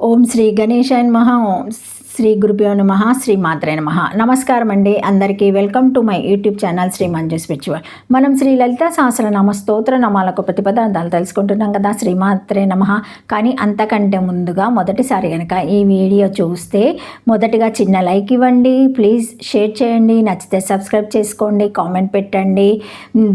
ఓం శ్రీ గణేశాయ నమః. ఓం శ్రీ గురుభ్యో నమః. శ్రీ మాత్రే నమః. నమస్కారం అండి అందరికీ. Welcome to my YouTube channel Shri Manju spiritual. మనం శ్రీ లలిత సహస్రనామ స్తోత్ర నామాలకు ప్రతిపదార్థాలు తెలుసుకుంటున్నాం కదా, శ్రీ మాత్రే నమః. కానీ అంతకంటే ముందుగా మొదటిసారి కనుక ఈ వీడియో చూస్తే మొదటిగా చిన్న లైక్ ఇవ్వండి, ప్లీజ్ షేర్ చేయండి, నచ్చితే సబ్స్క్రైబ్ చేసుకోండి, కామెంట్ పెట్టండి.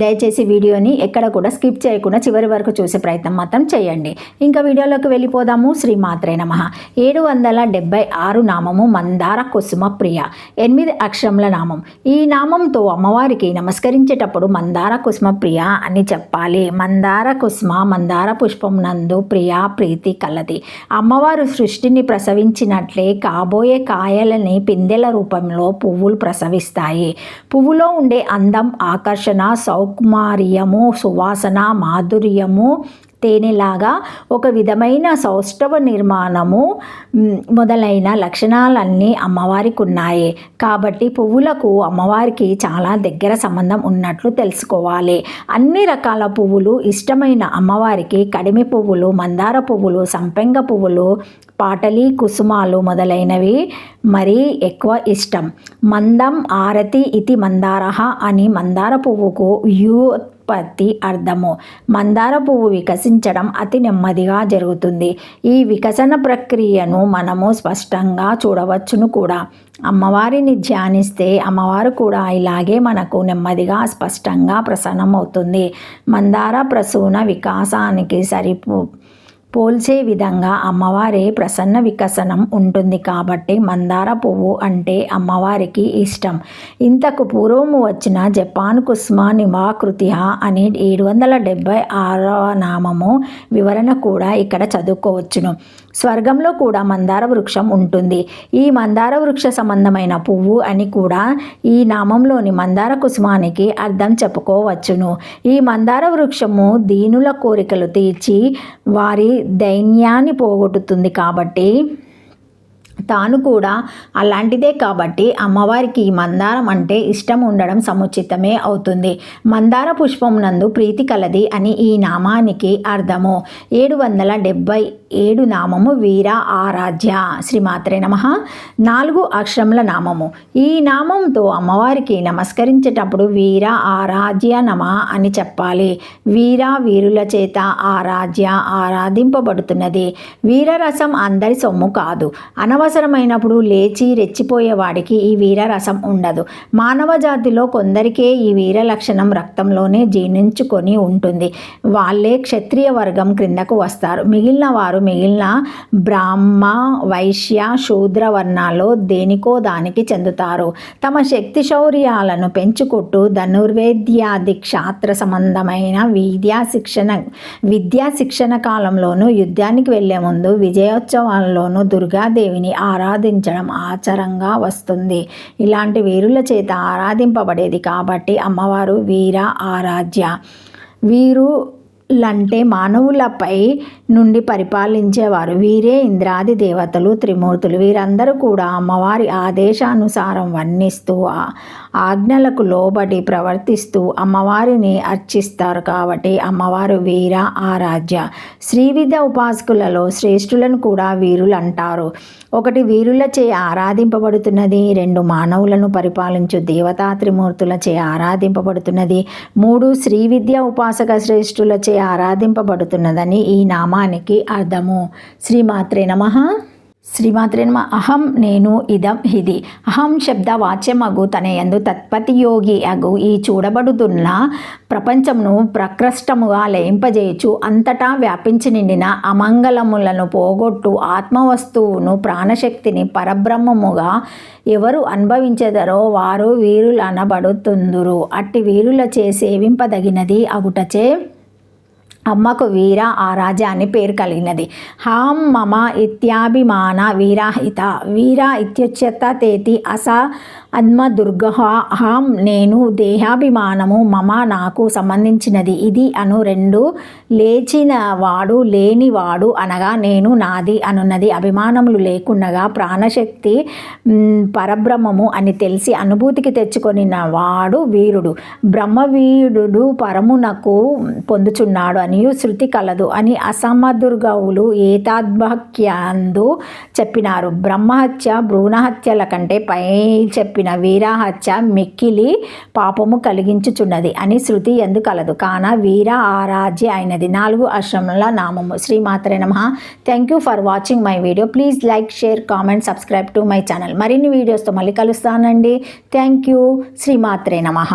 దయచేసి వీడియోని ఎక్కడ కూడా స్కిప్ చేయకుండా చివరి వరకు చూసే ప్రయత్నం మాత్రం చేయండి. ఇంకా వీడియోలోకి వెళ్ళిపోదాము. శ్రీ మాత్రే నమః. 776 నామము మందార కుసుమ ప్రియ, 8 అక్షరముల నామం. ఈ నామంతో అమ్మవారికి నమస్కరించేటప్పుడు మందార కుసుమ ప్రియ అని చెప్పాలి. మందార కుసుమ మందార పుష్పం నందు ప్రియ ప్రీతి కలది. అమ్మవారు సృష్టిని ప్రసవించినట్లే కాబోయే కాయలని పిందెల రూపంలో పువ్వులు ప్రసవిస్తాయి. పువ్వులో ఉండే అందం, ఆకర్షణ, సౌకుమార్యము, సువాసన, మాధుర్యము, తేనెలాగా ఒక విధమైన సౌష్ఠవ నిర్మాణము మొదలైన లక్షణాలన్నీ అమ్మవారికి ఉన్నాయి. కాబట్టి పువ్వులకు అమ్మవారికి చాలా దగ్గర సంబంధం ఉన్నట్లు తెలుసుకోవాలి. అన్ని రకాల పువ్వులు ఇష్టమైన అమ్మవారికి కడిమి పువ్వులు, మందార పువ్వులు, సంపెంగ పువ్వులు, పాటలి, కుసుమాలు మొదలైనవి మరీ ఎక్కువ ఇష్టం. మందం ఆరతి ఇతి మందారః అని మందార పువ్వుకు వ్యుత్పత్తి అర్థము. మందార పువ్వు వికసించడం అతి నెమ్మదిగా జరుగుతుంది. ఈ వికసన ప్రక్రియను మనము స్పష్టంగా చూడవచ్చును కూడా. అమ్మవారిని ధ్యానిస్తే అమ్మవారు కూడా ఇలాగే మనకు నెమ్మదిగా స్పష్టంగా ప్రసన్నమవుతుంది. మందార ప్రసూన వికాసానికి పోల్చే విధంగా అమ్మవారి ప్రసన్న వికసనం ఉంటుంది. కాబట్టి మందార పువ్వు అంటే అమ్మవారికి ఇష్టం. ఇంతకు పూర్వము వచ్చిన జపాన్ కుస్మ నిమాకృతి అని 776వ నామము వివరణ కూడా ఇక్కడ చదువుకోవచ్చును. స్వర్గంలో కూడా మందార వృక్షం ఉంటుంది. ఈ మందార వృక్ష సంబంధమైన పువ్వు అని కూడా ఈ నామంలోని మందార కుసుమానికి అర్థం చెప్పుకోవచ్చును. ఈ మందార వృక్షము దీనుల కోరికలు తీర్చి వారి దైన్యాన్ని పోగొట్టుతుంది. కాబట్టి తాను కూడా అలాంటిదే. కాబట్టి అమ్మవారికి ఈ మందారం అంటే ఇష్టం ఉండడం సముచితమే అవుతుంది. మందార పుష్పం నందు ప్రీతి కలది అని ఈ నామానికి అర్థము. 777 నామము వీర ఆరాధ్య. శ్రీమాత్రే నమః. 4 అక్షరముల నామము. ఈ నామంతో అమ్మవారికి నమస్కరించేటప్పుడు వీర ఆరాధ్య నమ అని చెప్పాలి. వీర వీరుల చేత, ఆరాధ్య ఆరాధింపబడుతున్నది. వీరరసం అందరి సొమ్ము కాదు. అవసరమైనప్పుడు లేచి రెచ్చిపోయేవాడికి ఈ వీరరసం ఉండదు. మానవ జాతిలో కొందరికే ఈ వీర లక్షణం రక్తంలోనే జీర్ణించుకొని ఉంటుంది. వాళ్ళే క్షత్రియ వర్గం క్రిందకు వస్తారు. మిగిలిన వారు మిగిలిన బ్రాహ్మ, వైశ్య, శూద్ర వర్ణాల్లో దేనికో దానికి చెందుతారు. తమ శక్తి శౌర్యాలను పెంచుకుంటూ ధనుర్వేద్యాది క్షాత్ర సంబంధమైన విద్యా శిక్షణ కాలంలోనూ, యుద్ధానికి వెళ్లే ముందు, విజయోత్సవాల్లోనూ దుర్గాదేవిని ఆరాధించడం ఆచారంగా వస్తుంది. ఇలాంటి వీరుల చేత ఆరాధింపబడేది కాబట్టి అమ్మవారు వీర ఆరాధ్య. వీరులంటే మానవులపై నుండి పరిపాలించేవారు. వీరే ఇంద్రాది దేవతలు, త్రిమూర్తులు. వీరందరూ కూడా అమ్మవారి ఆదేశానుసారం వర్ణిస్తూ ఆజ్ఞలకు లోబడి ప్రవర్తిస్తూ అమ్మవారిని అర్చిస్తారు. కాబట్టి అమ్మవారు వీర ఆరాధ్య. శ్రీవిద్య ఉపాసకులలో శ్రేష్ఠులను కూడా వీరులు అంటారు. 1 వీరులచే ఆరాధింపబడుతున్నది, 2 మానవులను పరిపాలించు దేవతా త్రిమూర్తులచే ఆరాధింపబడుతున్నది, 3 శ్రీ విద్య ఉపాసక శ్రేష్ఠులచే ఆరాధింపబడుతున్నదని ఈ నామానికి అర్థము. శ్రీమాత్రే నమః. శ్రీమాత్రే నమః. అహం నేను, ఇదం ఇది. అహం శబ్ద వాచ్యమగు తన యందు తత్పతియోగి అగు ఈ చూడబడుతున్న ప్రపంచమును ప్రకృష్టముగా లయింపజేయచు అంతటా వ్యాపించి నిండిన అమంగళములను పోగొట్టు ఆత్మవస్తువును, ప్రాణశక్తిని పరబ్రహ్మముగా ఎవరు అనుభవించెదరో వారు వీరులనబడుతుందురు. అట్టి వీరులచే సేవింపదగినది అగుటచే అమ్మకు వీర ఆరాధ్య అని పేరు కలిగినది. హాం మమ ఇత్యాభిమాన వీరాహిత. వీర ఇత్యుచ్యత తేతి అస ఆత్మదుర్గ. హాం నేను, దేహాభిమానము, మమ నాకు సంబంధించినది, ఇది అను 2 లేచిన వాడు, లేనివాడు అనగా నేను, నాది అనున్నది. అభిమానములు లేకుండగా ప్రాణశక్తి పరబ్రహ్మము అని తెలిసి అనుభూతికి తెచ్చుకొనిన వాడు వీరుడు. బ్రహ్మవీరుడు పరమునకు పొందుచున్నాడు అని కనియు శృతి కలదు అని అసమదుర్గవులు ఏతాద్వాక్యందు చెప్పినారు. బ్రహ్మహత్య భ్రూణహత్యల కంటే పై చెప్పిన వీరహత్య మిక్కిలి పాపము కలిగించుచున్నది అని శృతి ఎందు కలదు. కాన వీర ఆరాధ్య అయినది. 4 అక్షరముల నామము. శ్రీమాత్రే నమః. Thank you for watching my video. Please like, share, comment, subscribe to my channel. మరిన్ని వీడియోస్తో మళ్ళీ కలుస్తానండి. Thank you. శ్రీమాత్రే నమః.